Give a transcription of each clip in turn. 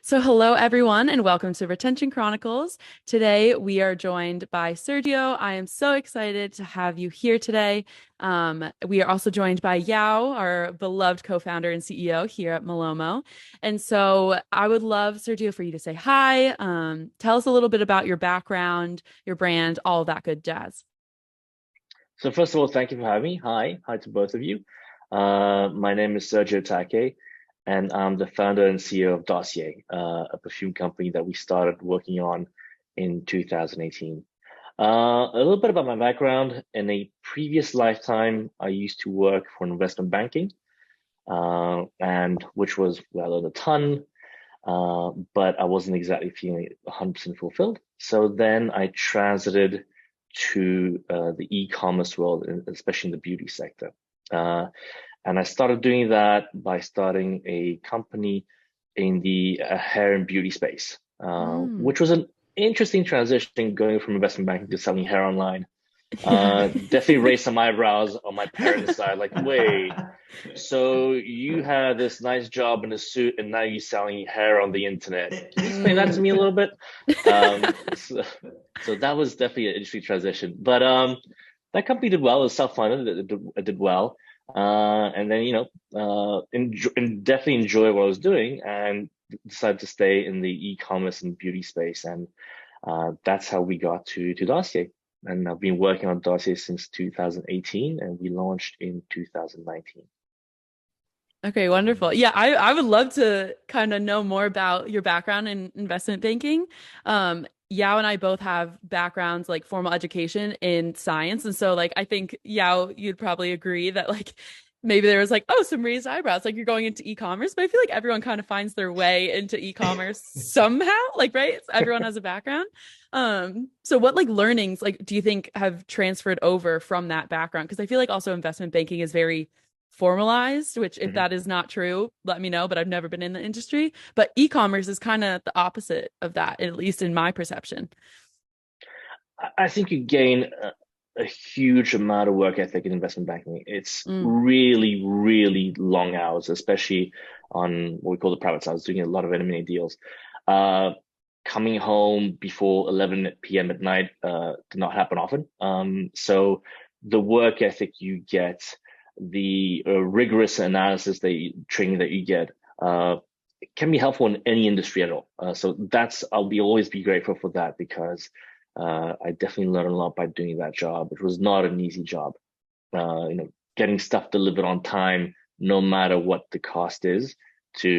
So, hello everyone, and welcome to Retention Chronicles. Today we are joined by Sergio. I am so excited to have you here today. We are also joined by Yaw, our beloved co-founder and CEO here at Malomo. And so, I would love Sergio for you to say hi. Tell us a little bit about your background, your brand, all of that good jazz. So first of all, thank you for having me. Hi to both of you. My name is Sergio Tache, and I'm the founder and CEO of Dossier, a perfume company that we started working on in 2018. A little bit about my background. In a previous lifetime, I used to work for investment banking, and which was well a ton, but I wasn't exactly feeling 100% fulfilled. So then I transited to the e-commerce world, especially in the beauty sector. Uh, and I started doing that by starting a company in the hair and beauty space, Mm. which was an interesting transition going from investment banking to selling hair online. Yeah. Definitely raised some eyebrows on my parents' side, like, wait, so you had this nice job in a suit and now you're selling hair on the internet. Can you explain that to Mm. me a little bit? So that was definitely an interesting transition. But that company did well. It was self-funded. It did well. And then, definitely enjoy what I was doing and decided to stay in the e-commerce and beauty space. And that's how we got to Dossier. And I've been working on Dossier since 2018, and we launched in 2019. Okay, wonderful. Yeah, I would love to kind of know more about your background in investment banking. Yao and I both have backgrounds like formal education in science. And so like I think Yao, you'd probably agree that like maybe there was like, oh, some raised eyebrows, like you're going into e-commerce, but I feel like everyone kind of finds their way into e-commerce somehow, like right? Everyone has a background. So what like learnings like do you think have transferred over from that background? Because I feel like also investment banking is very formalized, which if Mhm. that is not true, let me know, but I've never been in the industry. But e-commerce is kind of the opposite of that, at least in my perception. I think you gain a huge amount of work ethic in investment banking. It's Mm. really, really long hours, especially on what we call the private side. I was doing a lot of M&A deals. Uh, Coming home before 11 p.m. at night did not happen often. So the work ethic you get, the rigorous analysis training that you get, can be helpful in any industry at all. So I'll be always be grateful for that because I definitely learned a lot by doing that job. It was not an easy job. Getting stuff delivered on time, no matter what the cost is to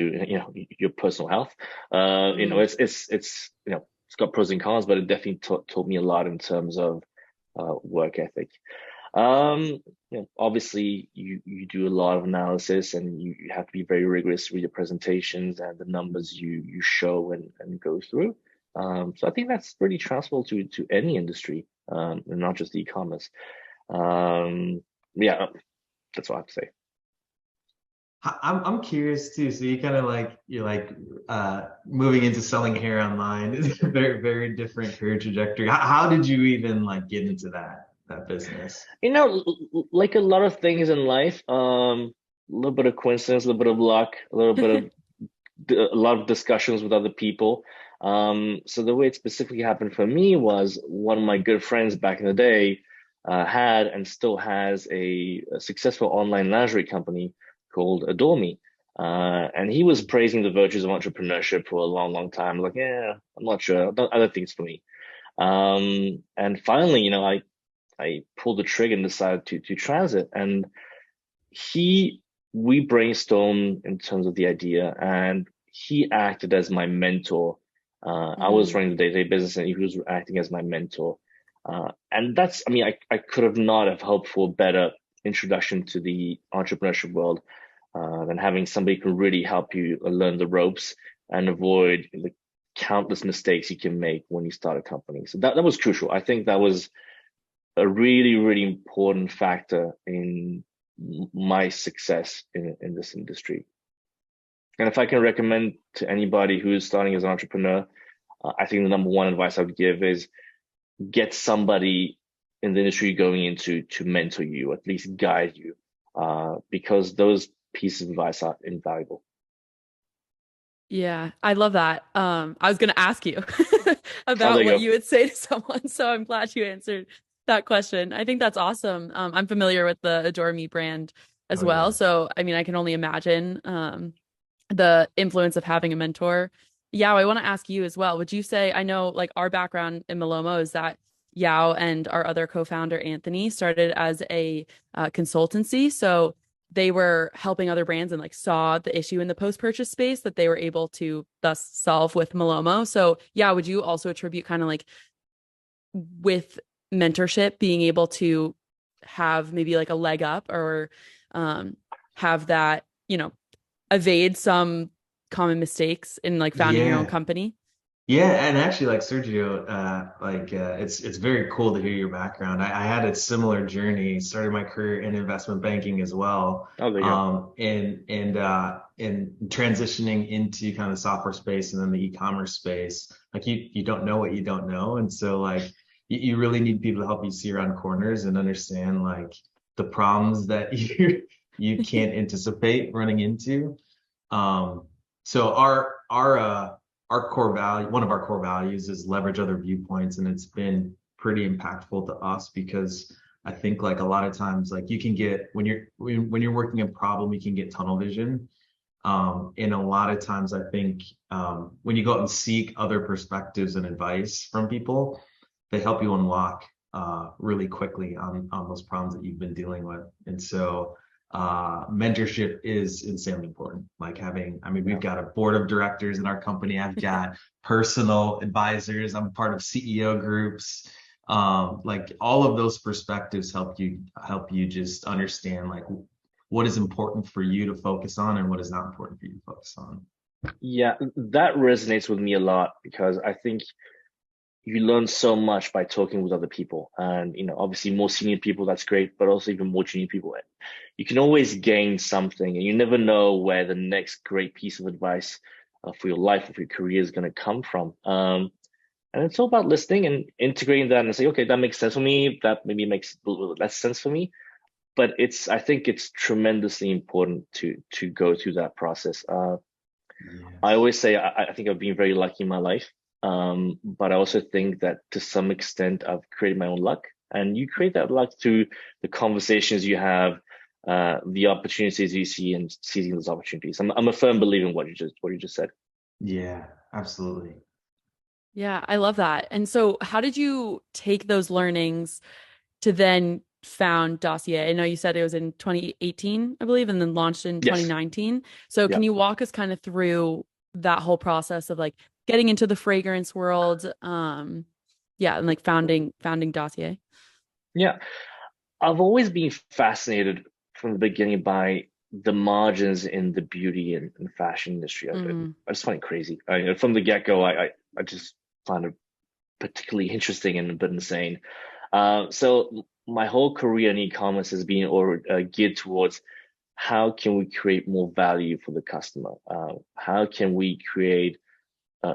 your personal health. Mm. It's got pros and cons, but it definitely taught me a lot in terms of work ethic. Obviously you do a lot of analysis and you have to be very rigorous with your presentations and the numbers you show and go through. So I think that's pretty transferable to any industry, and not just e-commerce. Um, yeah, that's what I have to say. I'm curious too. So you kind of like you're like moving into selling hair online. It's a very different career trajectory. How did you even like get into that business? Like a lot of things in life, a little bit of coincidence, a little bit of luck, a lot of discussions with other people. So the way it specifically happened for me was one of my good friends back in the day had and still has a successful online lingerie company called Adore Me. And he was praising the virtues of entrepreneurship for a long time. Like, yeah, I'm not sure. I don't think it's for me. And finally, I pulled the trigger and decided to transit. And he we brainstormed in terms of the idea, and he acted as my mentor. I was Mm. running the day-to-day business, and he was acting as my mentor. And that's, I mean, I could have not have hoped for a better introduction to the entrepreneurship world than having somebody who can really help you learn the ropes and avoid the countless mistakes you can make when you start a company. So that was crucial. I think that was a really, really important factor in my success in this industry. And if I can recommend to anybody who is starting as an entrepreneur, I think the number one advice I would give is get somebody in the industry you're going into to mentor you, at least guide you, because those pieces of advice are invaluable. Yeah, I love that. I was going to ask you Oh, there about what you you would say to someone, so I'm glad you answered that question. I think that's awesome. I'm familiar with the Adore Me brand as Oh well, yeah. so I mean, I can only imagine the influence of having a mentor. Yao, I want to ask you as well. Would you say, I know like our background in Malomo is that Yao and our other co-founder Anthony started as a consultancy, so they were helping other brands and like saw the issue in the post-purchase space that they were able to thus solve with Malomo. So yeah, would you also attribute kind of like with mentorship being able to have maybe like a leg up or um have that, evade some common mistakes in like founding your own Yeah. company? Yeah, and actually, like Sergio, it's very cool to hear your background. I had a similar journey. Started my career in investment banking as well, go. Oh, there you and transitioning into kind of the software space and then the e-commerce space. Like you don't know what you don't know, and so like you really need people to help you see around corners and understand like the problems that you can't anticipate running into. Um, so our core value, one of our core values is leverage other viewpoints, and it's been pretty impactful to us because I think like a lot of times like you can get when you're working a problem, you can get tunnel vision. And a lot of times I think when you go out and seek other perspectives and advice from people, they help you unlock really quickly on those problems that you've been dealing with. And so mentorship is insanely important. Like having, I mean, we've go. got a board of directors in our company. I've got personal advisors. I'm part of CEO groups. Like all of those perspectives help you just understand like what is important for you to focus on and what is not important for you to focus on. Yeah, that resonates with me a lot because I think you learn so much by talking with other people. And, obviously more senior people, that's great, but also even more junior people. You can always gain something and you never know where the next great piece of advice for your life or for your career is going to come from. And it's all about listening and integrating that and say, okay, that makes sense for me. That maybe makes a little less sense for me. But I think it's tremendously important to go through that process. I Yes. always say I think I've been very lucky in my life, but I also think that to some extent I've created my own luck, and you create that luck through the conversations you have, the opportunities you see, and seizing those opportunities. I'm a firm believer in what you just said. Yeah, absolutely. Yeah, I love that. And so how did you take those learnings to then found Dossier? I know you said it was in 2018, I believe, and then launched in Yes. 2019. So Yeah. can you walk us kind of through that whole process of like getting into the fragrance world? Yeah, and like founding Dossier. Yeah. I've always been fascinated from the beginning by the margins in the beauty and fashion industry. Mm, I just find it crazy. From the get-go, I just find it particularly interesting and a bit insane. So my whole career in e-commerce has been geared towards how can we create more value for the customer? How can we create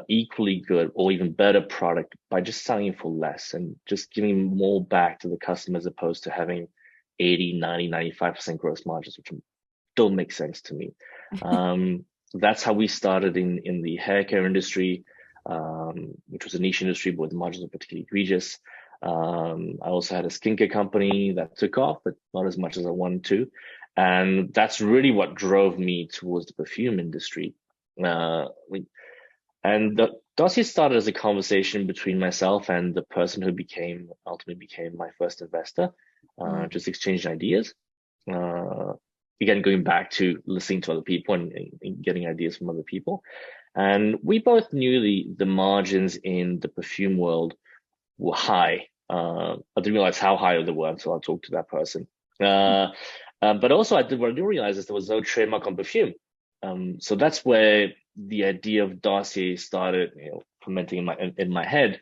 equally good or even better product by just selling for less and just giving more back to the customer as opposed to having 80, 90, 95% gross margins, which don't make sense to me. That's how we started in the hair care industry, which was a niche industry, but the margins were particularly egregious. I also had a skincare company that took off, but not as much as I wanted to. And that's really what drove me towards the perfume industry. Uh, and the dossier started as a conversation between myself and the person who ultimately became my first investor, mm. just exchanging ideas. Uh, Again, going back to listening to other people and getting ideas from other people. And we both knew the margins in the perfume world were high. I didn't realize how high they were until I talked to that person. Uh, but also, what I didn't realize is there was no trademark on perfume. So that's where the idea of Dossier started, fermenting in my head,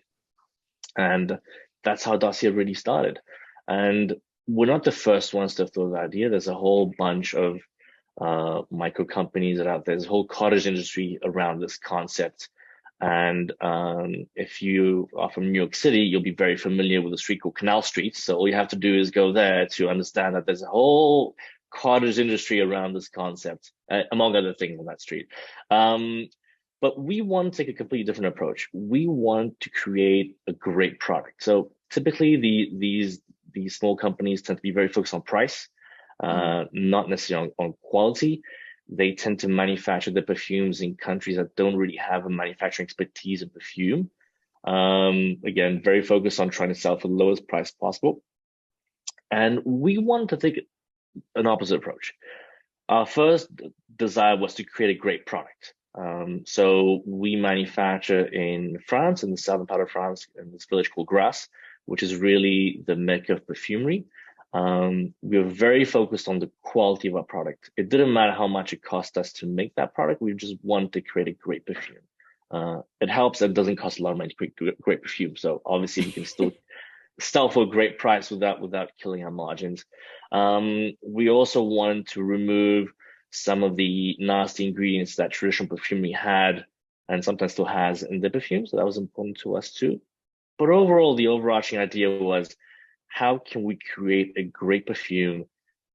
and that's how Dossier really started. And we're not the first ones to throw the idea. There's a whole bunch of micro companies that are out there. There's a whole cottage industry around this concept. And if you are from New York City, you'll be very familiar with a street called Canal Street. So all you have to do is go there to understand that there's a whole cottage industry around this concept, among other things on that street. Um, But we want to take a completely different approach. We want to create a great product. So typically these small companies tend to be very focused on price, not necessarily on quality. They tend to manufacture their perfumes in countries that don't really have a manufacturing expertise in perfume. Again, very focused on trying to sell for the lowest price possible. And we want to take an opposite approach. Our first desire was to create a great product. So we manufacture in France, in the southern part of France, in this village called Grasse, which is really the mecca of perfumery. We were very focused on the quality of our product. It didn't matter how much it cost us to make that product. We just wanted to create a great perfume. It helps that it doesn't cost a lot of money to create great perfume. So obviously we can still sell for a great price without killing our margins. We also wanted to remove some of the nasty ingredients that traditional perfumery had and sometimes still has in the perfume. So that was important to us too. But overall, the overarching idea was, how can we create a great perfume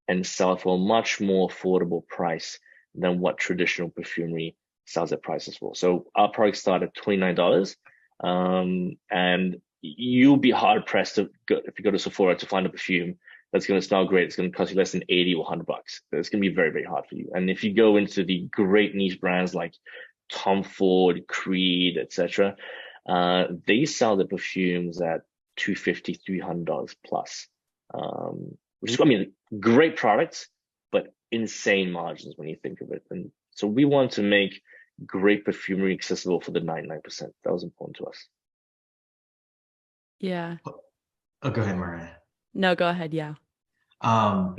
and sell for a much more affordable price than what traditional perfumery sells at prices for? So our product started at $29, and you'll be hard pressed to go, if you go to Sephora, to find a perfume that's going to smell great. It's going to cost you less than 80 or $100. It's going to be very, very hard for you. And if you go into the great niche brands like Tom Ford, Creed, etc., they sell the perfumes at $250, $300 plus, which is, I mean, great products, but insane margins when you think of it. And so we want to make great perfumery accessible for the 99%. That was important to us. Yeah. Oh, go ahead, Mariah. No, go ahead. Yeah.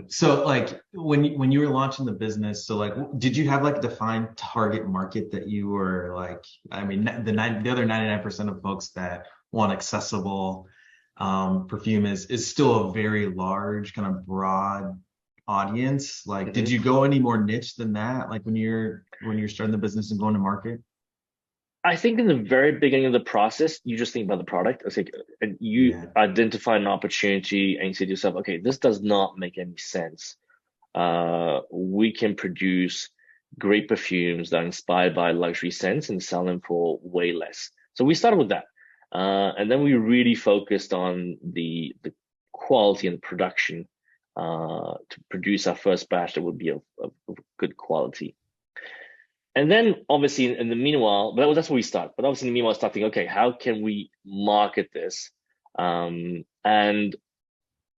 So like when you were launching the business, so like, did you have like a defined target market that you were like, I mean, the other 99% of folks that want accessible perfume is still a very large kind of broad audience. Like, did you go any more niche than that? Like when you're starting the business and going to market? I think in the very beginning of the process, you just think about the product. It's like, and you identify an opportunity and you say to yourself, okay, this does not make any sense. We can produce great perfumes that are inspired by luxury scents and sell them for way less. So we started with that. And then we really focused on the quality and the production to produce our first batch that would be of good quality. And then obviously in the meanwhile, but that's where we start. But obviously in the meanwhile, start thinking, okay, how can we market this? And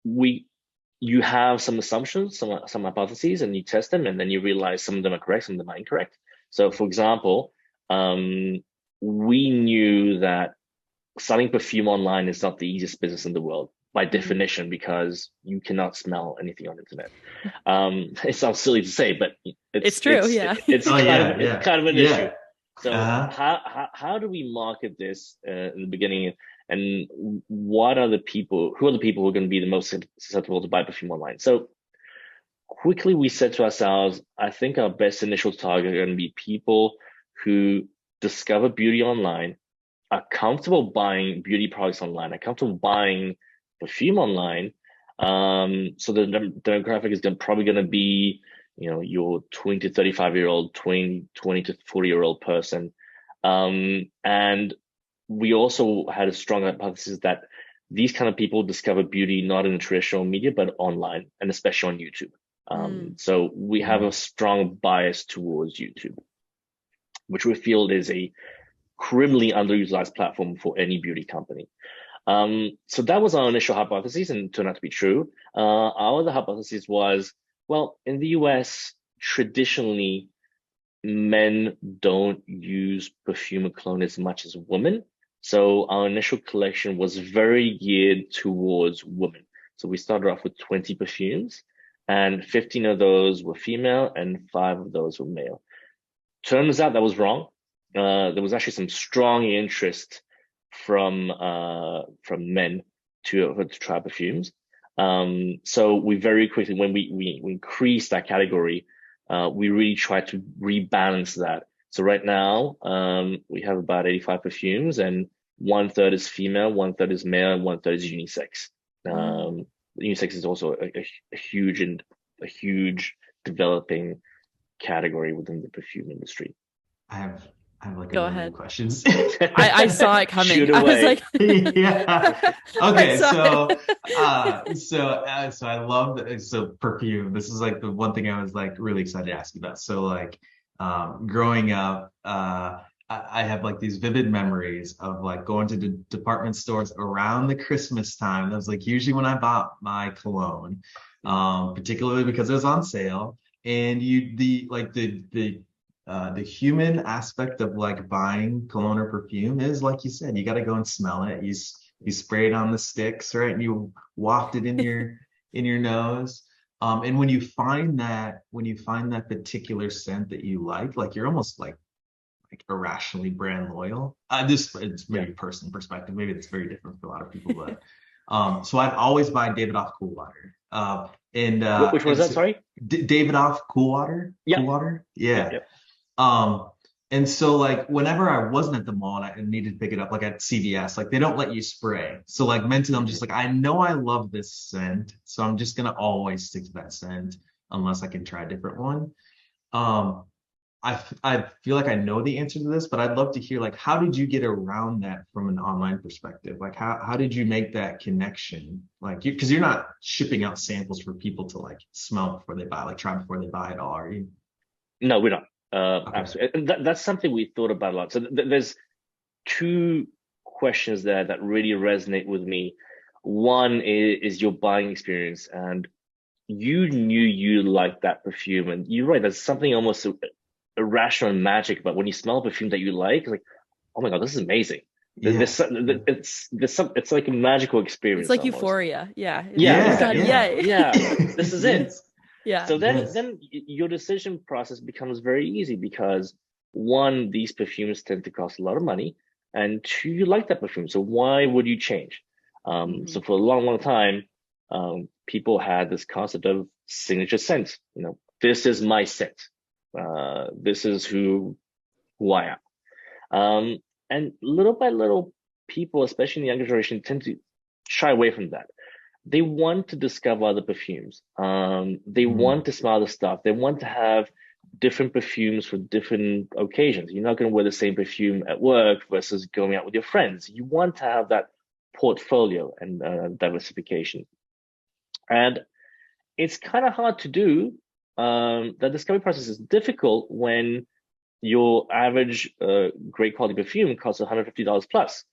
you have some assumptions, some hypotheses, and you test them, and then you realize some of them are correct, some of them are incorrect. So for example, we knew that selling perfume online is not the easiest business in the world by definition, because you cannot smell anything on the internet. It sounds silly to say, but it's true. It's kind of an issue. So how do we market this in the beginning, and who are the people who are going to be the most susceptible to buy perfume online? So quickly we said to ourselves, I think our best initial target are going to be people who discover beauty online, are comfortable buying beauty products online, are comfortable buying perfume online. So the demographic is probably going to be, your 20 to 35-year-old, 20 to 40-year-old person. And we also had a strong hypothesis that these kind of people discover beauty not in the traditional media, but online, and especially on YouTube. So we have a strong bias towards YouTube, which we feel is a criminally underutilized platform for any beauty company. So that was our initial hypothesis, and it turned out to be true. Our other hypothesis was, well, in the US, traditionally, men don't use perfume or cologne as much as women. So our initial collection was very geared towards women. So we started off with 20 perfumes, and 15 of those were female and 5 of those were male. Turns out that was wrong. There was actually some strong interest from men to try perfumes. So we very quickly, when we increased that category, we really tried to rebalance that. So right now, we have about 85 perfumes, and 1/3 is female, 1/3 is male, and 1/3 is unisex. Unisex is also a huge developing category within the perfume industry. I I have like a Go million ahead. questions. I saw it Shoot coming. I was away. like, Yeah. I Okay. saw So, it. so I love so perfume. This is like the one thing I was like really excited to ask you about. So like, growing up, I have like these vivid memories of like going to the department stores around the Christmas time. That was like usually when I bought my cologne, particularly because it was on sale. And the human aspect of like buying cologne or perfume is like you said, you got to go and smell it. You spray it on the sticks, right? And you waft it in your nose. And when you find that particular scent that you like you're almost like irrationally brand loyal. This it's Yeah. maybe personal perspective. Maybe it's very different for a lot of people, but so I'd always buy Davidoff Cool Water. Which was And that? so Sorry. Davidoff Cool Water, Yeah. Cool Water, Yep. yeah. Yep. And so like whenever I wasn't at the mall and I needed to pick it up, like at CVS, like they don't let you spray. So like mentally, I'm just like, I know I love this scent, so I'm just gonna always stick to that scent unless I can try a different one. Um, I feel like I know the answer to this, but I'd love to hear like how did you get around that from an online perspective? Like how did you make that connection? Like you because you're not shipping out samples for people to like smell before they buy, like try before they buy it all, are you? No, we're not. Okay. Absolutely. And that's something we thought about a lot. So there's two questions there that really resonate with me. One is your buying experience, and you knew you liked that perfume, and you're right. There's something almost irrational and magic about when you smell a perfume that you like. It's like, oh my God, this is amazing. Yeah. Yeah. It's like a magical It's experience like almost. euphoria. Yeah. Yeah, It's like, Yeah. exactly. yay. Yeah, this is it. Yes. Yeah. So Yes. then your decision process becomes very easy because one, these perfumes tend to cost a lot of money, and two, you like that perfume. So why would you change? Hmm. So for a long, long time, people had this concept of signature scent. This is my scent. This is who I am. And little by little, people, especially in the younger generation, tend to shy away from that. They want to discover other perfumes. They want Mm. to smell the stuff. They want to have different perfumes for different occasions. You're not going to wear the same perfume at work versus going out with your friends. You want to have that portfolio and diversification. And it's kind of hard to do. The discovery process is difficult when your average great quality perfume costs $150 plus.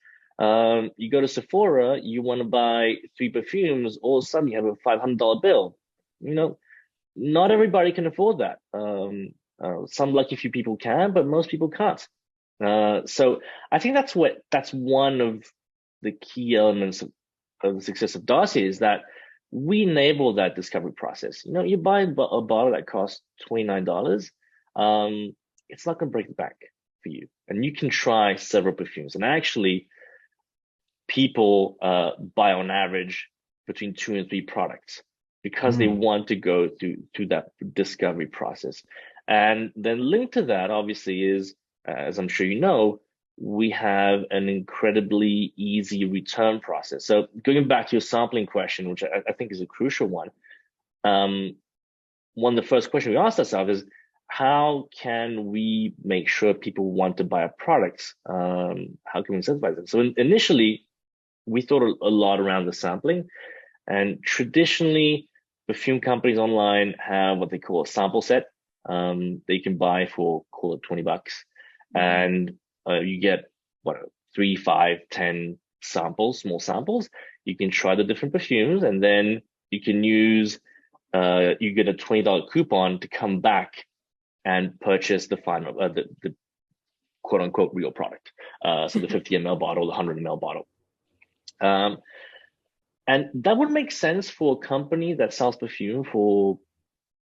You go to Sephora, you want to buy 3 perfumes, all of a sudden you have a $500 bill. You know, not everybody can afford that. Some lucky few people can, but most people can't. So I think that's one of the key elements of the success of Dossier is that we enable that discovery process. You buy a bottle that costs $29. It's not going to break the bank for you, and you can try several perfumes. And actually, people buy on average between 2 and 3 products because they Mm. want to go through that discovery process. And then linked to that, obviously, is as I'm sure you know, we have an incredibly easy return process. So going back to your sampling question, which I think is a crucial one, one of the first questions we asked ourselves is, how can we make sure people want to buy our products? How can we incentivize them? So initially, we thought a lot around the sampling, and traditionally, perfume companies online have what they call a sample set. They can buy for, call it $20, and you get what 3, 5, 10 samples, small samples. You can try the different perfumes, and then you can use you get a $20 coupon to come back and purchase the final the quote unquote real product. So the 50 ml bottle, the 100 ml bottle. And that would make sense for a company that sells perfume for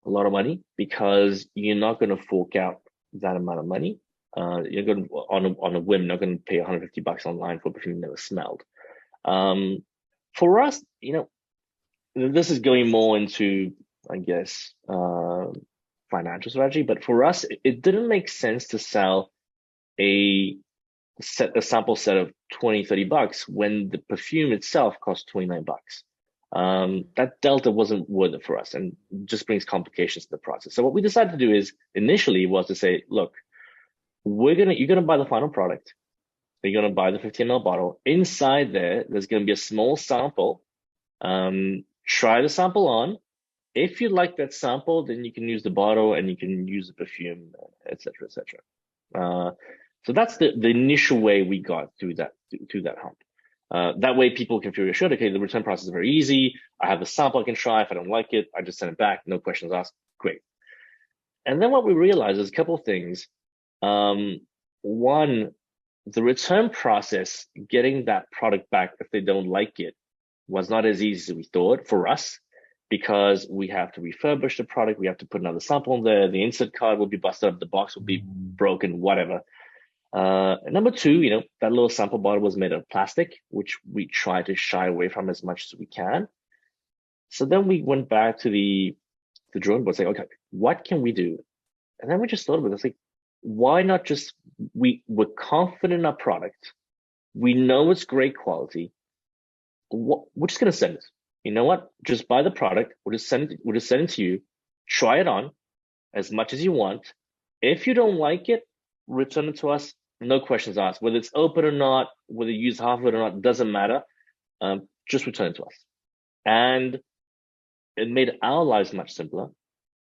a lot of money because you're not going to fork out that amount of money. You're going to, on a whim, not going to pay $150 online for perfume you never smelled. For us, this is going more into, I guess, financial strategy. But for us, it didn't make sense to sell a sample set of $20-$30 when the perfume itself costs $29. That delta wasn't worth it for us and just brings complications to the process. So what we decided to do is initially was to say, look, you're gonna buy the final product. You're gonna buy the 15 ml bottle. Inside there's gonna be a small sample. Try the sample on. If you like that sample, then you can use the bottle and you can use the perfume, etc., etc. So that's the initial way we got through that hump. That way people can feel reassured. Okay, the return process is very easy. I have the sample I can try. If I don't like it, I just send it back. No questions asked. Great. And then what we realized is a couple of things. One, the return process, getting that product back if they don't like it, was not as easy as we thought for us, because we have to refurbish the product. We have to put another sample in there. The insert card will be busted up. The box will be broken, whatever. Number two, that little sample bottle was made of plastic, which we try to shy away from as much as we can. So then we went back to the drawing board, saying, okay, what can we do? And then we just thought about it. It's like, why not just, we're confident in our product. We know it's great quality. We're just going to send it. You know what? Just buy the product. We'll just send it to you. Try it on as much as you want. If you don't like it, return it to us. No questions asked. Whether it's open or not, whether you use half of it or not, doesn't matter. Just return it to us. And it made our lives much simpler.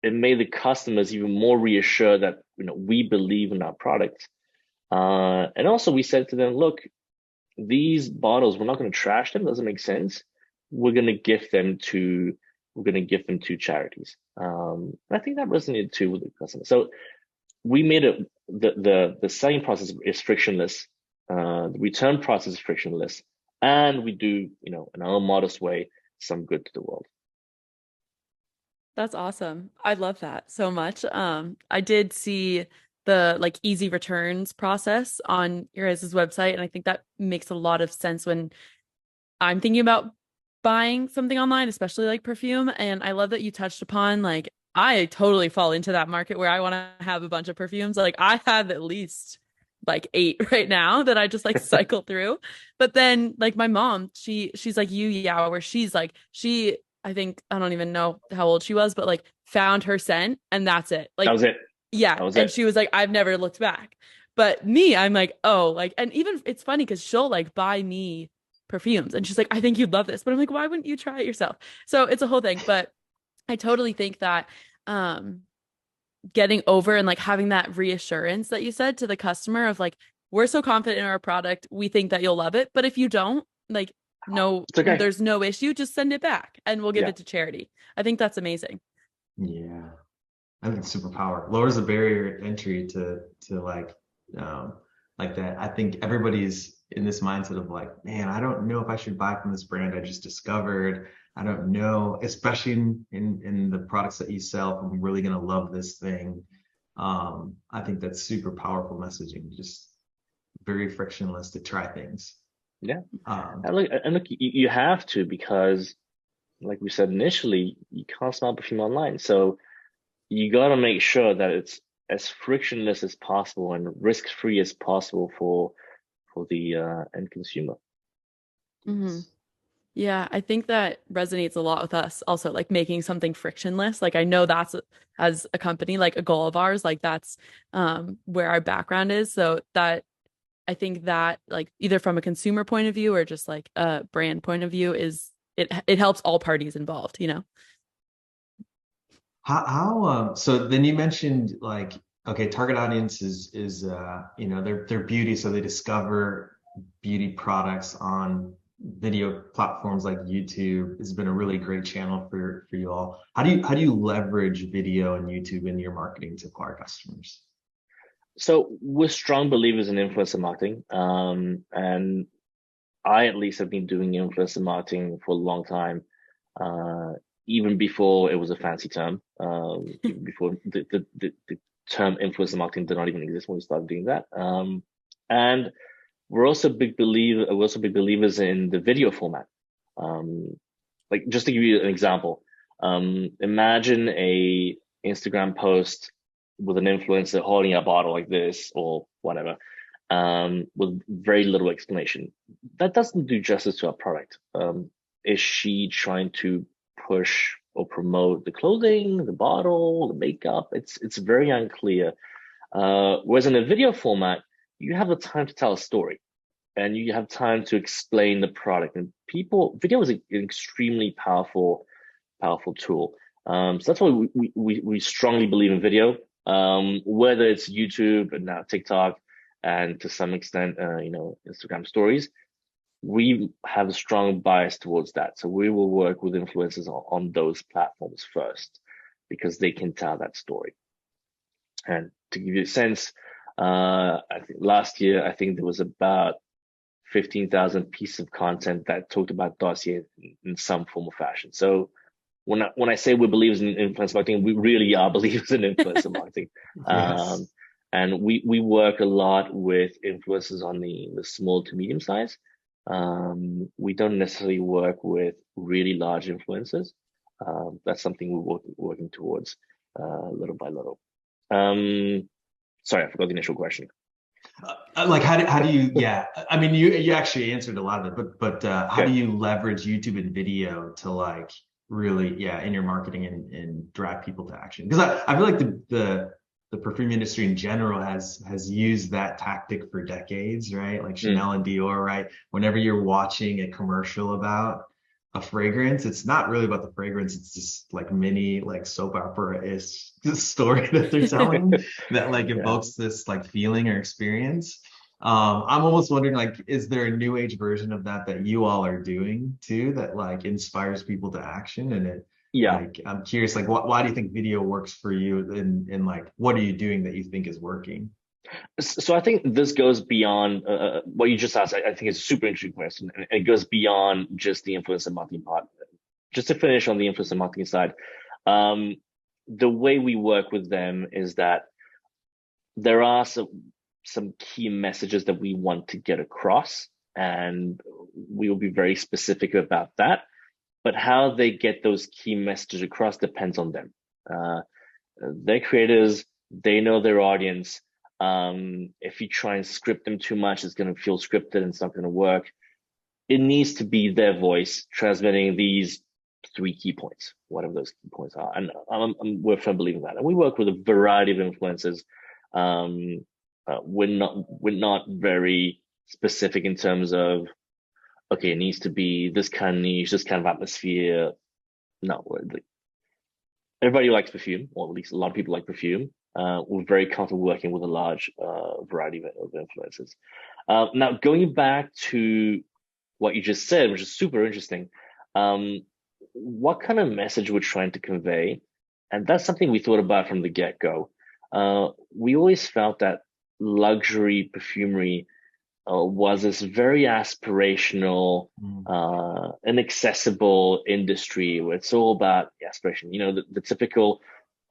It made the customers even more reassured that we believe in our product. And also we said to them, look, these bottles, we're not going to trash them. It doesn't make sense. We're going to gift them to charities. I think that resonated too with the customer. So we made it, the selling process is frictionless. The return process is frictionless, and we do, in our modest way, some good to the world. That's awesome. I love that so much. I did see the easy returns process on your guys' website, and I think that makes a lot of sense when I'm thinking about buying something online, especially like perfume. And I love that you touched upon I totally fall into that market where I want to have a bunch of perfumes. I have at least 8 right now that I just cycle through. But then my mom, she's like you, yeah, where she's she, I think, I don't even know how old she was, but found her scent and that's it. That was it. Yeah. That was and it. she was like, I've never looked back. But me, I'm oh, and even it's funny because she'll buy me perfumes and she's like, I think you'd love this. But I'm like, why wouldn't you try it yourself? So it's a whole thing. But I totally think that getting over and having that reassurance that you said to the customer of we're so confident in our product, we think that you'll love it. But if you don't, no, it's okay. There's no issue, just send it back and we'll give it to charity. I think that's amazing. Yeah. I think it's superpower. Lowers the barrier to entry to that. I think everybody's in this mindset of man, I don't know if I should buy from this brand I just discovered. I don't know, especially in the products that you sell, if I'm really gonna love this thing. I think that's super powerful messaging, just very frictionless to try things. Yeah. And look, you have to, because like we said initially, you can't smell perfume online. So you got to make sure that it's as frictionless as possible and risk-free as possible for the end consumer. Mm-hmm. Yeah, I think that resonates a lot with us also, making something frictionless. I know that's as a company, a goal of ours, that's where our background is. So that I think that either from a consumer point of view or just a brand point of view is it helps all parties involved, How so then you mentioned okay, target audience is they're beauty, so they discover beauty products on video platforms like YouTube. Has been a really great channel for you all. How do you leverage video and YouTube in your marketing to acquire customers? So we're strong believers in influencer marketing, and I at least have been doing influencer marketing for a long time, even before it was a fancy term, even before the term influencer marketing did not even exist when we started doing that. And we're also big believers in the video format. Just to give you an example, imagine a Instagram post with an influencer holding a bottle like this or whatever, with very little explanation. That doesn't do justice to our product. Is she trying to push or promote the clothing, the bottle, the makeup? It's very unclear. Whereas in a video format, you have the time to tell a story and you have time to explain the product. And video is an extremely powerful tool. So that's why we strongly believe in video, whether it's YouTube and now TikTok, and to some extent, Instagram stories. We have a strong bias towards that. So we will work with influencers on those platforms first because they can tell that story. And to give you a sense, I think last year, I think there was about 15,000 pieces of content that talked about Dossier in some form or fashion. So when I say we're believers in influencer marketing, we really are believers in influencer marketing. Yes. And we work a lot with influencers on the small to medium size. We don't necessarily work with really large influencers. That's something we're working towards little by little. Sorry, I forgot the initial question. Like how do you, yeah, I mean, you actually answered a lot of it, but how do you leverage YouTube and video to like really, yeah, in your marketing and drive people to action? Because I feel like the perfume industry in general has used that tactic for decades, right? Like Chanel and Dior, right? Whenever you're watching a commercial about a fragrance, it's not really about the fragrance, it's just like mini like soap opera-ish story that they're telling that like evokes this like feeling or experience. I'm almost wondering, like, is there a new age version of that you all are doing too, that like inspires people to action? And it, like, I'm curious, like, why do you think video works for you? And like, what are you doing that you think is working? So I think this goes beyond what you just asked. I think it's a super interesting question. And it goes beyond just the influencer marketing part. Just to finish on the influencer marketing side, the way we work with them is that there are some key messages that we want to get across, and we will be very specific about that. But how they get those key messages across depends on them. They're creators, they know their audience. If you try and script them too much, it's going to feel scripted and it's not going to work. It needs to be their voice transmitting these 3 key points, whatever those key points are. And we're firm believing that. And we work with a variety of influencers. We're not very specific in terms of, okay, it needs to be this kind of niche, this kind of atmosphere. No, everybody likes perfume, or at least a lot of people like perfume. We're very comfortable working with a large variety of influencers. Now, going back to what you just said, which is super interesting, what kind of message we're trying to convey, and that's something we thought about from the get-go. We always felt that luxury perfumery was this very aspirational, inaccessible industry where it's all about aspiration. You know, the typical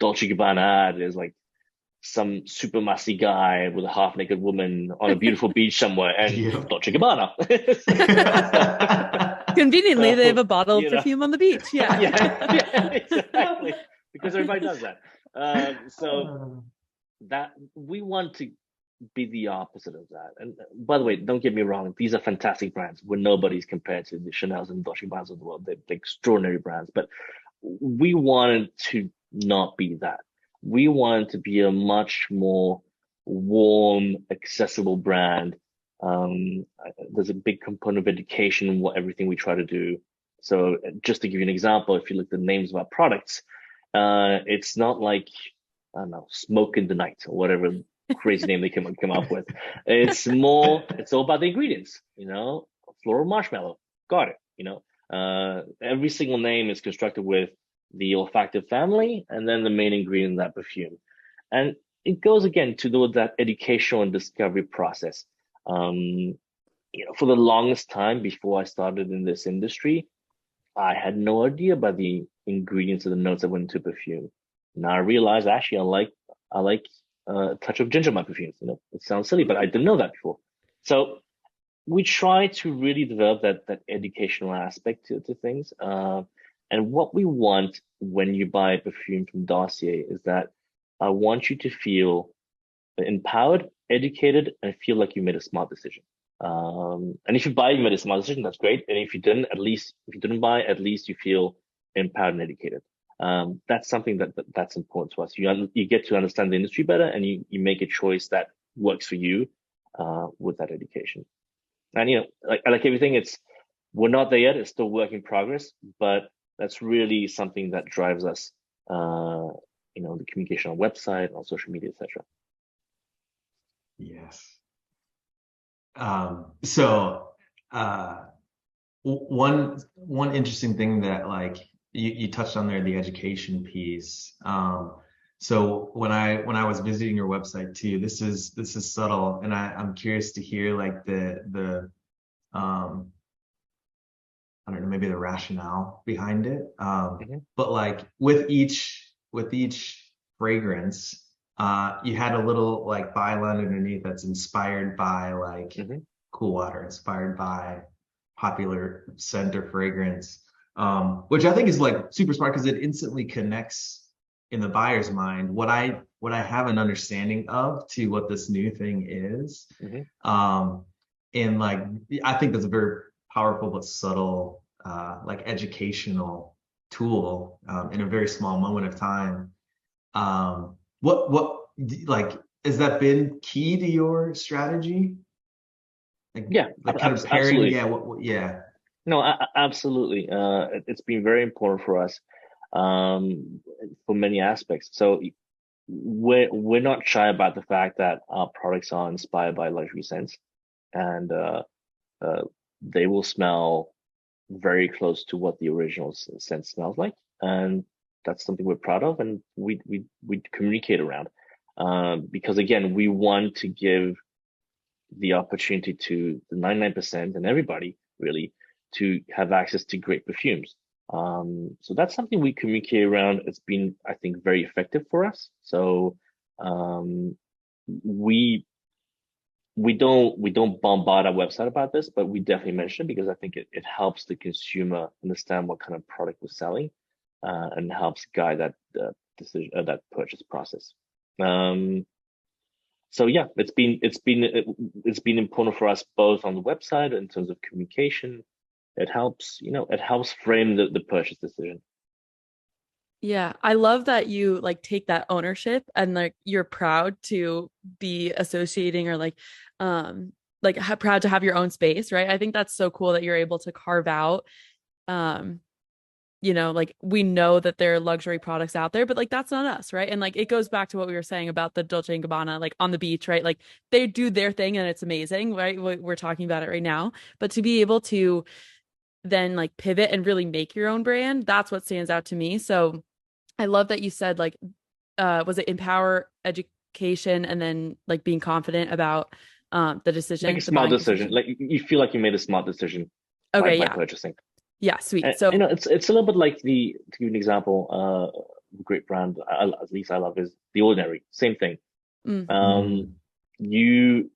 Dolce & Gabbana ad is like some super messy guy with a half-naked woman on a beautiful beach somewhere, and Dolce & Gabbana. Conveniently, they have a bottle of perfume on the beach. Yeah, exactly, because everybody does that. So that we want to be the opposite of that. And by the way, don't get me wrong, these are fantastic brands. We're nobody's compared to the Chanel's and Dolce & Gabbanas of the world. They're extraordinary brands, but we wanted to not be that. We wanted to be a much more warm, accessible brand. There's a big component of education in everything we try to do. So just to give you an example, if you look at the names of our products, it's not like, I don't know, Smoke in the Night or whatever crazy name they come up with. It's all about the ingredients, you know, floral marshmallow, got it, you know. Every single name is constructed with the olfactive family and then the main ingredient in that perfume. And it goes again to that educational and discovery process. You know, for the longest time before I started in this industry, I had no idea about the ingredients or the notes that went into perfume. Now I realize actually I like a touch of ginger in my perfumes. You know, it sounds silly, but I didn't know that before. So we try to really develop that educational aspect to things. And what we want when you buy a perfume from Dossier is that I want you to feel empowered, educated, and feel like you made a smart decision. And if you buy, you made a smart decision, that's great. And if you didn't, if you didn't buy, at least you feel empowered and educated. That's something that's important to us. You get to understand the industry better, and you make a choice that works for you with that education. And like everything, we're not there yet. It's still work in progress, but that's really something that drives us. The communication on website, on social media, etc. Yes. So one interesting thing that like you touched on there, the education piece. So when I was visiting your website too, this is subtle, and I'm curious to hear like the I don't know, maybe the rationale behind it. But like with each fragrance, you had a little like byline underneath that's inspired by like cool water, inspired by popular scent or fragrance, which I think is like super smart because it instantly connects in the buyer's mind what I have an understanding of to what this new thing is. And like I think that's a very powerful but subtle like educational tool in a very small moment of time. What like has that been key to your strategy? Like, yeah, like kind of pairing, absolutely. yeah, yeah. No, absolutely. It's been very important for us for many aspects. So we're not shy about the fact that our products are inspired by luxury scents, and they will smell very close to what the original scent smells like, and that's something we're proud of, and we communicate around because again, we want to give the opportunity to the 99% and everybody really to have access to great perfumes. So that's something we communicate around. It's been, I think, very effective for us. So we don't bombard our website about this, but we definitely mention it because I think it helps the consumer understand what kind of product we're selling, and helps guide that decision, that purchase process. So yeah, it's been important for us both on the website in terms of communication. It helps frame the purchase decision. Yeah, I love that you like take that ownership and like you're proud to be associating or proud to have your own space, right? I think that's so cool that you're able to carve out um like we know that there are luxury products out there, but like that's not us, right? And like it goes back to what we were saying about the Dolce and Gabbana, like on the beach, right? Like they do their thing and it's amazing, right? We're talking about it right now, but to be able to then like pivot and really make your own brand, that's what stands out to me. So I love that you said like was it empower education and then like being confident about the Make decision, a the smart buying decision. decision. Like you feel like you made a smart decision Okay, by yeah. purchasing. Yeah, sweet. And, So it's a little bit like to give you an example, a great brand, at least I love, is The Ordinary. Same thing. You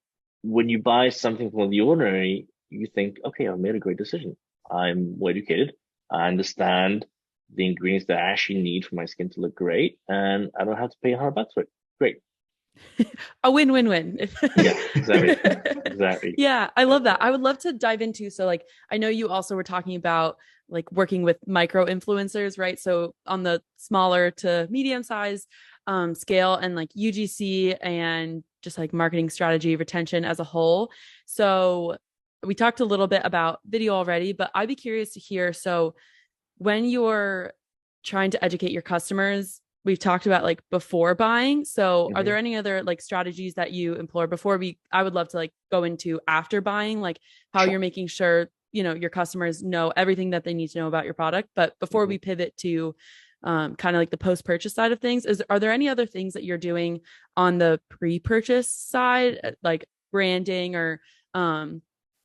when you buy something from The Ordinary, you think, okay, I've made a great decision. I'm well educated. I understand the ingredients that I actually need for my skin to look great, and I don't have to pay $100 for it. Great. a win-win-win. Yeah, exactly. Yeah, I love that. I would love to dive into, so like I know you also were talking about like working with micro influencers, right? So on the smaller to medium size scale and like UGC and just like marketing strategy, retention as a whole. So we talked a little bit about video already, but I'd be curious to hear, so when you're trying to educate your customers, we've talked about like before buying. So are there any other like strategies that you employ before I would love to like go into after buying, like how Sure. you're making sure, your customers know everything that they need to know about your product. But before we pivot to kind of like the post-purchase side of things, are there any other things that you're doing on the pre-purchase side, like branding or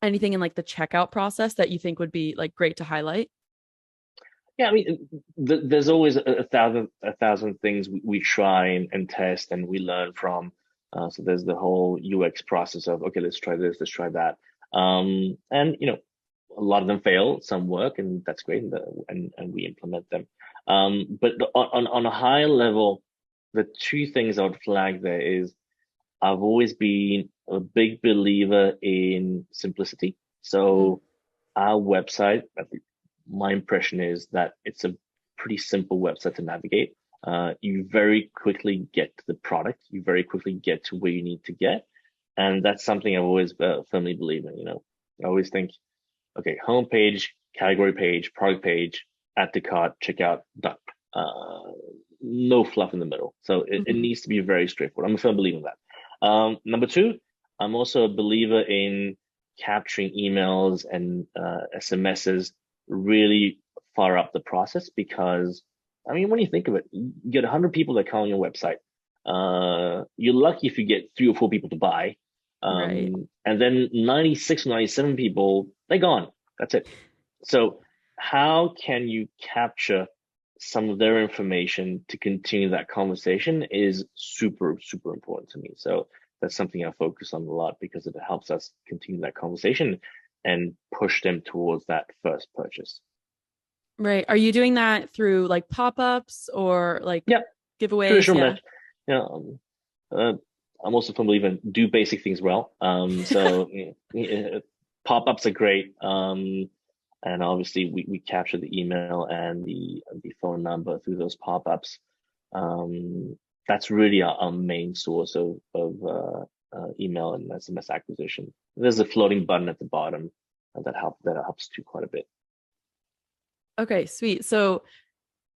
anything in like the checkout process that you think would be like great to highlight? Yeah, I mean, there's always a thousand things we try and test and we learn from. So there's the whole UX process of, okay, let's try this, let's try that. And a lot of them fail, some work, and that's great, and we implement them. But on a higher level, the two things I would flag there is I've always been a big believer in simplicity. So our website, my impression is that it's a pretty simple website to navigate. You very quickly get to the product. You very quickly get to where you need to get. And that's something I've always firmly believe in. I always think, okay, homepage, category page, product page, add to cart, checkout, done. No fluff in the middle. So it needs to be very straightforward. I'm a firm believer in that. Number two, I'm also a believer in capturing emails and SMSs really far up the process, because I mean, when you think of it, you get 100 people that come on your website. You're lucky if you get 3 or 4 people to buy. Right. And then 96, 97 people, they're gone. That's it. So how can you capture some of their information to continue that conversation is super, super important to me. So that's something I focus on a lot, because it helps us continue that conversation and push them towards that first purchase. Right. Are you doing that through like pop-ups or like Yeah, giveaways? traditional Yeah. match. I'm also from believing do basic things well. So pop-ups are great. And obviously we capture the email and the phone number through those pop-ups. That's really our main source of email and SMS acquisition. There's a floating button at the bottom that helps too quite a bit. Okay, sweet. So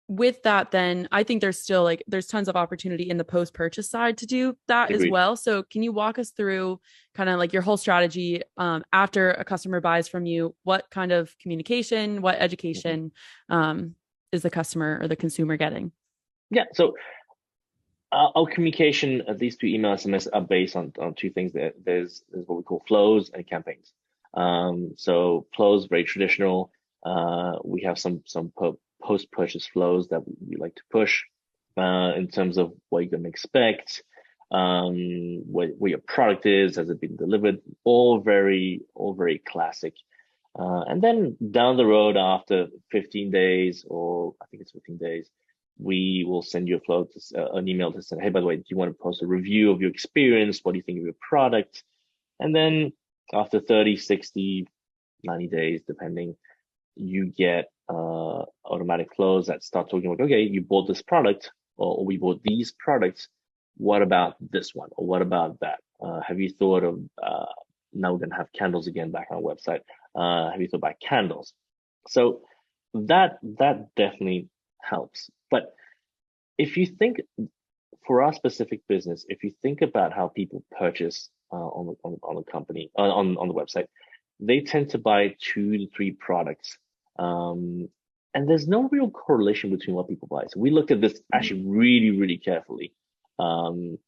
with that, then I think there's still like there's tons of opportunity in the post-purchase side to do that as Agreed. well. So can you walk us through kind of like your whole strategy after a customer buys from you? What kind of communication, what education is the customer or the consumer getting? Yeah. So our communication, at least through email, SMS, are based on 2 things. There's what we call flows and campaigns. So flows, very traditional. We have some post-purchase flows that we like to push in terms of what you're going to expect, where your product is, has it been delivered, all very classic. And then down the road, after 15 days, or I think it's 15 days, we will send you an email to say, hey, by the way, do you want to post a review of your experience? What do you think of your product? And then after 30, 60, 90 days, depending, you get automatic flows that start talking about, okay, you bought this product, or we bought these products. What about this one? Or what about that? Have you thought of, now we're going to have candles again back on our website. Have you thought about candles? So that definitely helps. But if you think, for our specific business, if you think about how people purchase on the company, on the website, they tend to buy 2 to 3 products. And there's no real correlation between what people buy. So we looked at this actually really, really carefully. And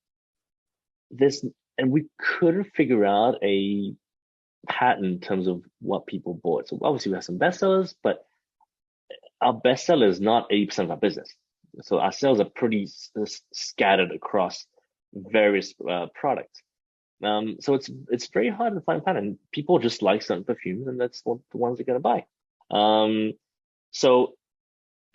we couldn't figure out a pattern in terms of what people bought. So obviously we have some bestsellers, but our bestseller is not 80% of our business. So our sales are pretty scattered across various products. So it's very hard to find a pattern. People just like certain perfumes, and that's the ones they're going to buy. So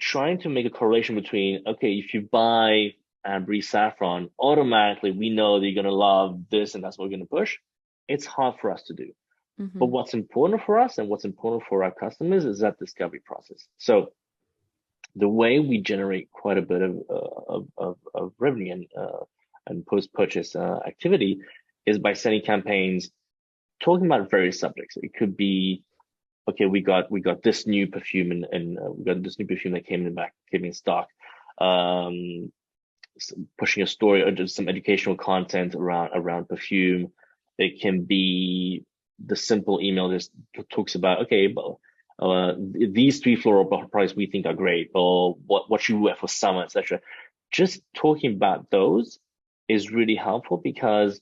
trying to make a correlation between, okay, if you buy Ambre Saffron, automatically we know that you're going to love this, and that's what we're going to push. It's hard for us to do. But what's important for us and what's important for our customers is that discovery process. So the way we generate quite a bit of revenue and post-purchase activity is by sending campaigns talking about various subjects. It could be, okay, we got this new perfume and we got this new perfume that came in stock. Pushing a story or just some educational content around perfume. It can be the simple email just talks about, okay, but these 3 floral products we think are great, or what you wear for summer, etc. Just talking about those is really helpful, because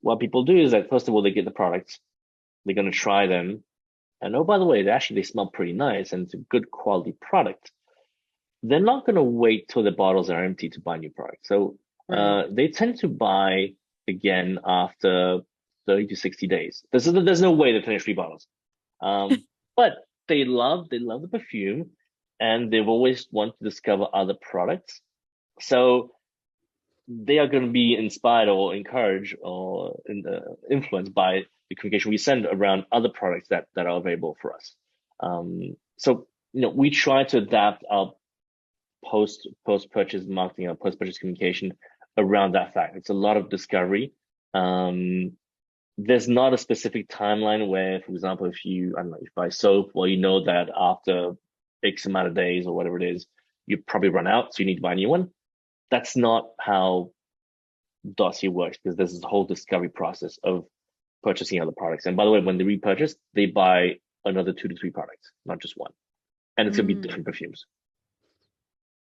what people do is that, first of all, they get the products, they're going to try them, and oh, by the way, they smell pretty nice and it's a good quality product. They're not going to wait till the bottles are empty to buy new products. So they tend to buy again after 30 to 60 days. There's no way they finish 3 bottles. But they love the perfume, and they've always wanted to discover other products. So they are going to be inspired or encouraged or influenced by the communication we send around other products that are available for us. So we try to adapt our post purchase marketing or post purchase communication around that fact. It's a lot of discovery. There's not a specific timeline where, for example, if you, I don't know, if you buy soap, well, you know that after X amount of days or whatever it is, you probably run out, so you need to buy a new one. That's not how Dossier works, because there's this whole discovery process of purchasing other products. And by the way, when they repurchase, they buy another 2 to 3 products, not just one. And it's gonna be different perfumes.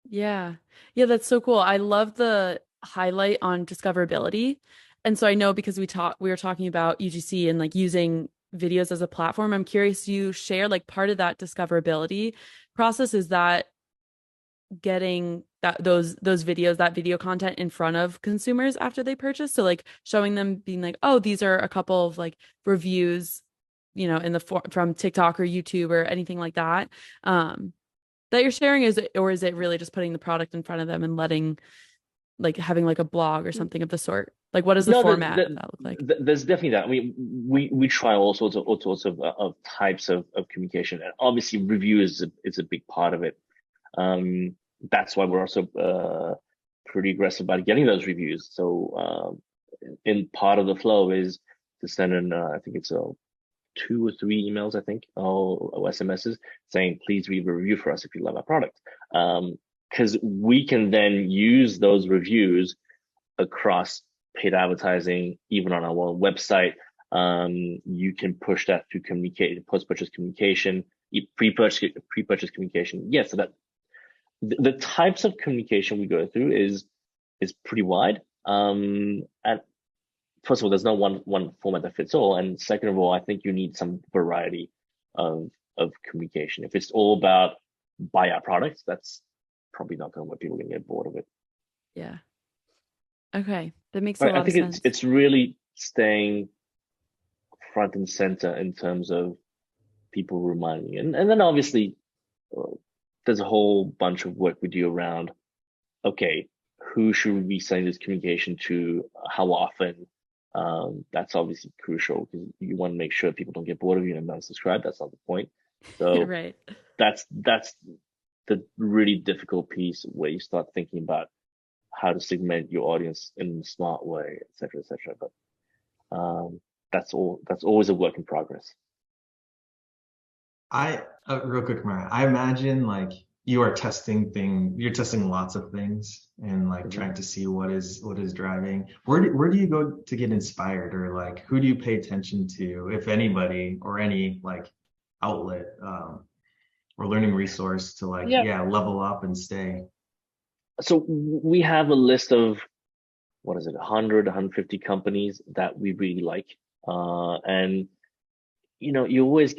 Yeah. Yeah, that's so cool. I love the highlight on discoverability. And so I know because we were talking about UGC and like using videos as a platform. I'm curious, you share like part of that discoverability process is that getting those videos, that video content in front of consumers after they purchase. So like showing them being like, oh, these are a couple of like reviews, in the from TikTok or YouTube or anything like that. That you're sharing, or is it really just putting the product in front of them and letting like having like a blog or something of the sort? Like what is the No, format of that look like? there's definitely that. I mean, we try all sorts of types of communication, and obviously review is a big part of it. That's why we're also pretty aggressive about getting those reviews. So in part of the flow is to send in, I think it's 2 or 3 emails, I think, or SMSs saying, please leave a review for us if you love our product. Because we can then use those reviews across paid advertising, even on our own website. You can push that through post-purchase communication, pre-purchase communication. Yeah, so that the types of communication we go through is pretty wide. And first of all, there's no one format that fits all, and second of all, I think you need some variety of communication. If it's all about buy our products, that's probably not going to work. People are going to get bored of it. Yeah. Okay, that makes a lot I of think sense. it's really staying front and center in terms of people reminding you, and then obviously there's a whole bunch of work we do around, okay, who should we be sending this communication to, how often. That's obviously crucial because you want to make sure people don't get bored of you and unsubscribe. That's not the point. So Right. that's the really difficult piece where you start thinking about how to segment your audience in a smart way, et cetera, et cetera. But that's always a work in progress. Real quick, Mariah, I imagine like you're testing lots of things and like trying to see what is driving. Where do you go to get inspired, or like who do you pay attention to, if anybody, or any like outlet or learning resource to like level up and stay? So we have a list of, what is it, 100, 150 companies that we really like. And you always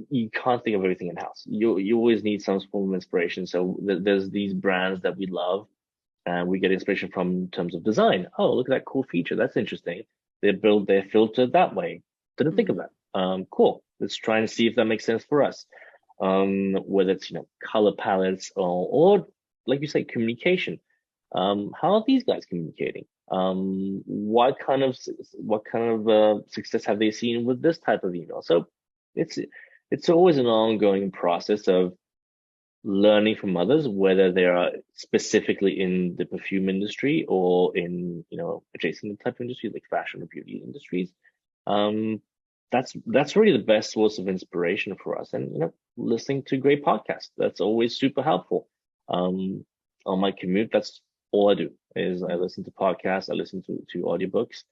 you can't think of everything in house. You always need some form of inspiration. So there's these brands that we love and we get inspiration from in terms of design. Oh, look at that cool feature. That's interesting. They build their filter that way. Didn't think of that. Cool. Let's try and see if that makes sense for us. Whether it's, color palettes or like you say, communication. How are these guys communicating? What kind of success have they seen with this type of email? So it's always an ongoing process of learning from others, whether they are specifically in the perfume industry or in adjacent type of industries like fashion or beauty industries. That's really the best source of inspiration for us, and listening to great podcasts, that's always super helpful. On my commute, that's all I do is I listen to podcasts, I listen to audiobooks,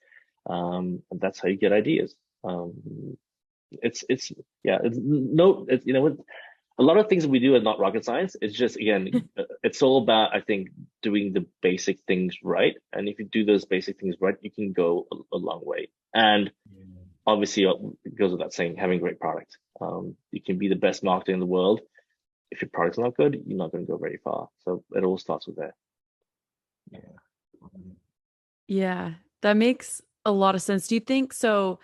and that's how you get ideas. A lot of things that we do are not rocket science. It's just, again, it's all about, I think, doing the basic things right. And if you do those basic things right, you can go a long way. And obviously, it goes without saying, having great product. You can be the best marketer in the world. If your product's not good, you're not going to go very far. So it all starts with that. Yeah, that makes a lot of sense. Do you think so?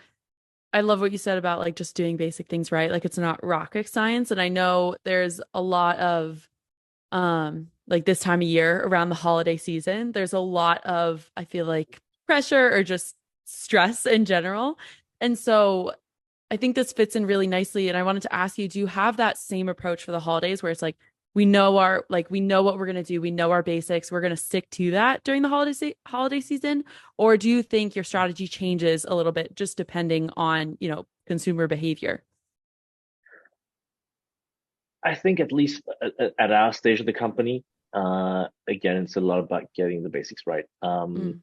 I love what you said about like just doing basic things right. Like it's not rocket science. And I know there's a lot of like this time of year around the holiday season, there's a lot of, I feel like, pressure or just stress in general. And so I think this fits in really nicely. And I wanted to ask you, do you have that same approach for the holidays where it's like we know we know what we're going to do. We know our basics. We're going to stick to that during the holiday season? Or do you think your strategy changes a little bit just depending on, consumer behavior? I think at least at our stage of the company, again, it's a lot about getting the basics right. Mm,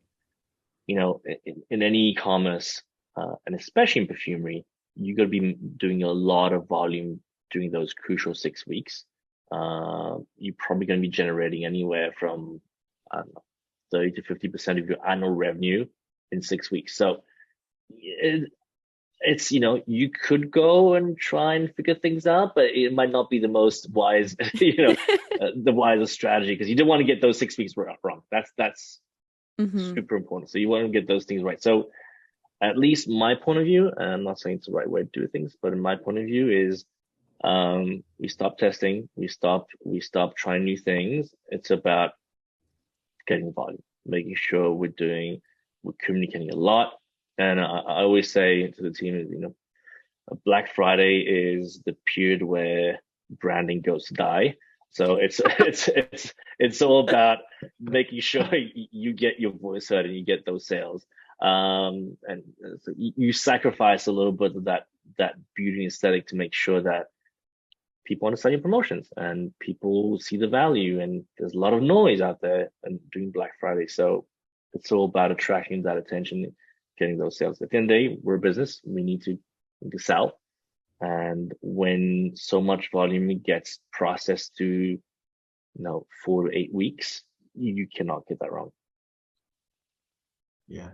In any e-commerce, and especially in perfumery, you got to be doing a lot of volume during those crucial 6 weeks. You're probably going to be generating anywhere from, I don't know, 30 to 50% of your annual revenue in 6 weeks. So it's, you could go and try and figure things out, but it might not be the most wise, the wisest strategy, because you don't want to get those 6 weeks wrong. That's hmm super important. So you want to get those things right. So at least my point of view, and I'm not saying it's the right way to do things, but in my point of view is, we stop testing, we stop trying new things. It's about getting the volume, making sure we're communicating a lot. And I always say to the team, Black Friday is the period where branding goes to die. So it's all about making sure you get your voice heard and you get those sales. And so you sacrifice a little bit of that beauty and aesthetic to make sure that people understand your promotions and people see the value. And there's a lot of noise out there and doing Black Friday, so it's all about attracting that attention, getting those sales. At the end of the day, we're a business. We need to sell. And when so much volume gets processed to 4 to 8 weeks, you cannot get that wrong. Yeah.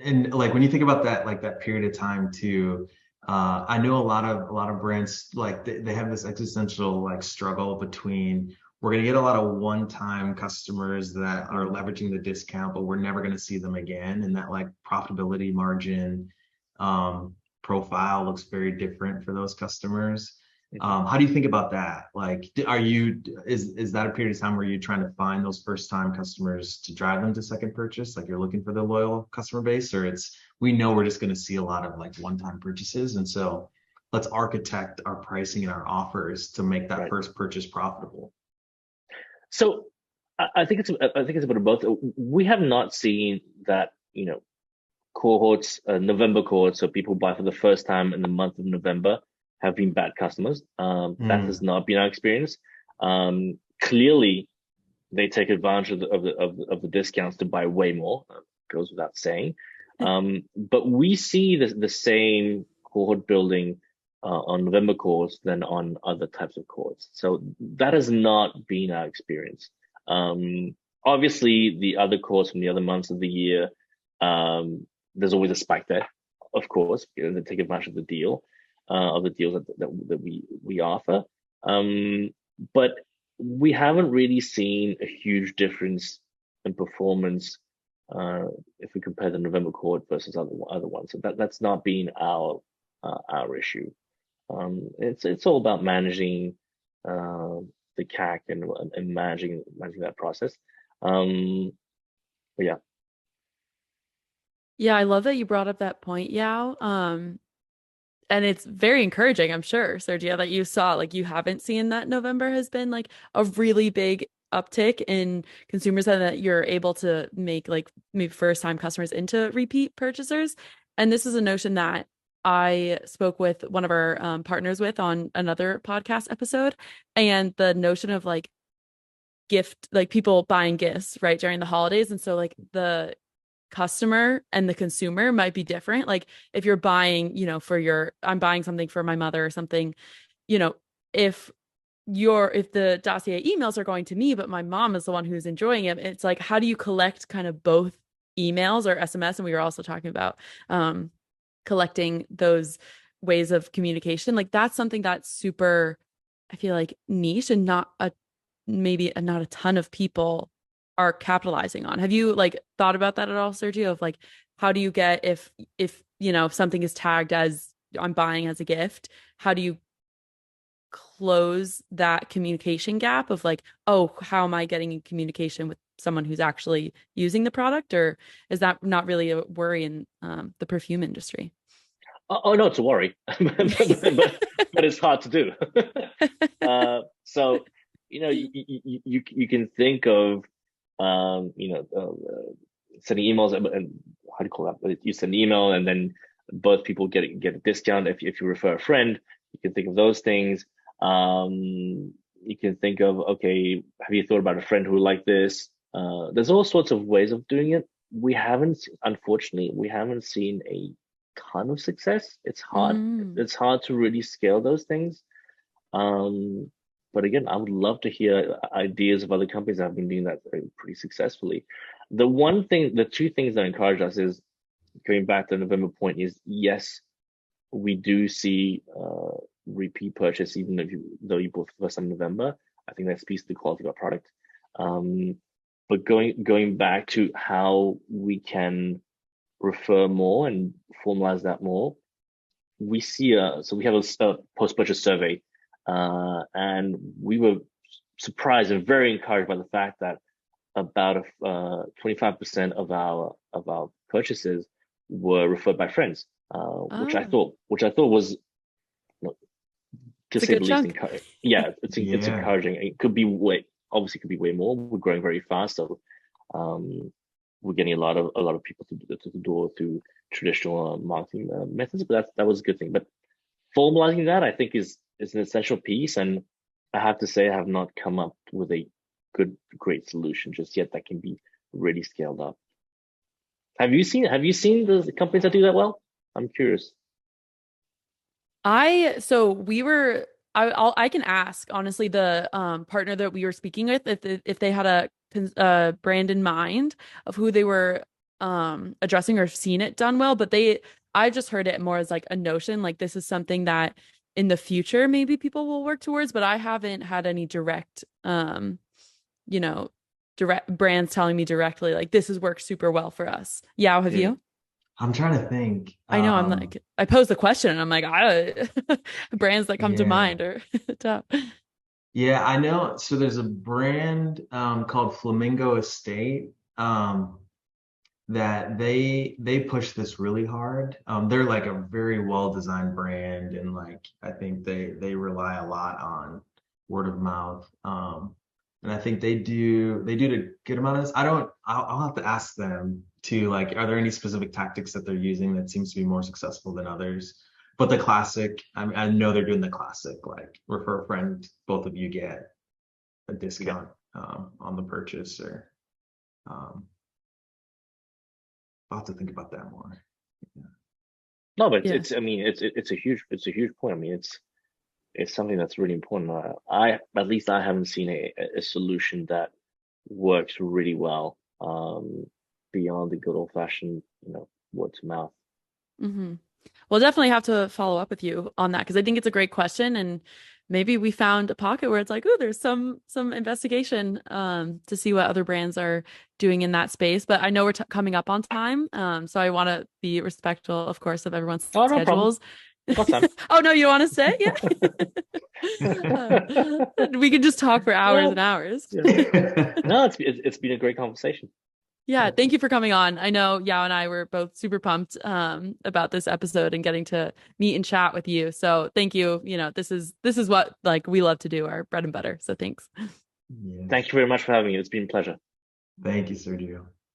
And like when you think about that, like that period of time too, I know a lot of brands like they have this existential like struggle between we're gonna get a lot of one-time customers that are leveraging the discount, but we're never gonna see them again. And that like profitability margin profile looks very different for those customers. How do you think about that? Like, is that a period of time where you're trying to find those first time customers to drive them to second purchase? Like you're looking for the loyal customer base, or we know we're just going to see a lot of like one-time purchases. And so let's architect our pricing and our offers to make that Right. first purchase profitable. So I think it's a bit of both. We have not seen that, cohorts, November cohorts, so people buy for the first time in the month of November, have been bad customers. That has not been our experience. Clearly, they take advantage of the discounts to buy way more. Goes without saying. But we see the same cohort building on November cohorts than on other types of cohorts. So that has not been our experience. Obviously, the other cohorts from the other months of the year, there's always a spike there, of course, they take advantage of the deals that we offer. But we haven't really seen a huge difference in performance if we compare the November cohort versus other ones. So that's not been our issue. It's all about managing the CAC and managing that process. But yeah. Yeah, I love that you brought up that point, Yao. And it's very encouraging, I'm sure, Sergio, that you saw like you haven't seen that November has been like a really big uptick in consumers and that you're able to make like maybe first time customers into repeat purchasers. And this is a notion that I spoke with one of our partners with on another podcast episode. And the notion of like like people buying gifts, right, during the holidays. And so like the customer and the consumer might be different. Like if you're buying, I'm buying something for my mother or something, you know, if if the dossier emails are going to me, but my mom is the one who's enjoying it, it's like, how do you collect kind of both emails or SMS? And we were also talking about collecting those ways of communication. Like that's something that's super, I feel like niche and not a ton of people are capitalizing on. Have you like thought about that at all, Sergio? Of like, how do you get if something is tagged as I'm buying as a gift, how do you close that communication gap of like, oh, how am I getting in communication with someone who's actually using the product? Or is that not really a worry in the perfume industry? Oh no, it's a worry, but it's hard to do. So you can think of sending emails and how do you call that? You send an email and then both people get a discount if you refer a friend. You can think of those things. You can think of, okay, have you thought about a friend who would like this? There's all sorts of ways of doing it. Unfortunately, we haven't seen a ton of success. It's hard. Mm. It's hard to really scale those things. But again, I would love to hear ideas of other companies that have been doing that pretty successfully. The two things that encourage us is going back to the November point is yes, we do see repeat purchase even though you bought first time in November. I think that speaks to the quality of our product. But going back to how we can refer more and formalize that more, we see so we have a post-purchase survey, and we were surprised and very encouraged by the fact that about 25% of our purchases were referred by friends, which I thought was, to It's a say good the least, chunk. it's Yeah. encouraging. It could be obviously could be way more. We're growing very fast, so we're getting a lot of people to the door through traditional marketing methods. But that was a good thing. But formalizing that, I think, is an essential piece, and I have to say I have not come up with a great solution just yet that can be really scaled up. Have you seen the companies that do that well? I'm curious. So we were I can ask honestly the partner that we were speaking with if they had a brand in mind of who they were addressing or seen it done well, but I just heard it more as like a notion, like this is something that in the future maybe people will work towards, but I haven't had any direct you know direct brands telling me directly like this has worked super well for us. Yeah, have Mm. you? I'm trying to think. I know I'm like I pose the question and I'm like brands that come to mind Yeah. are tough. Yeah, I know. So there's a brand called Flamingo Estate that they push this really hard. They're like a very well-designed brand, and like I think they rely a lot on word of mouth. And I think they do a good amount of this. I'll have to ask them to like, are there any specific tactics that they're using that seems to be more successful than others? But the classic, I know they're doing the classic, like refer a friend, both of you get a Yeah. discount on the purchase, or um, I'll have to think about that more. Yeah. No, but Yeah. it's a huge point. I mean, it's something that's really important. At least I haven't seen a solution that works really well, beyond the good old fashioned, word to mouth. Hmm. We'll definitely have to follow up with you on that because I think it's a great question and maybe we found a pocket where it's like, oh, there's some investigation to see what other brands are doing in that space. But I know we're coming up on time, so I want to be respectful, of course, of everyone's Oh, no problem. schedules. Got time. Oh no, you want to stay? Yeah. We could just talk for hours Well, and hours. yeah. No, it's been a great conversation. Yeah, thank you for coming on. I know Yao and I were both super pumped about this episode and getting to meet and chat with you. So thank you. This is what like we love to do, our bread and butter. So thanks. Yes. Thank you very much for having me. It's been a pleasure. Thank you, Sergio.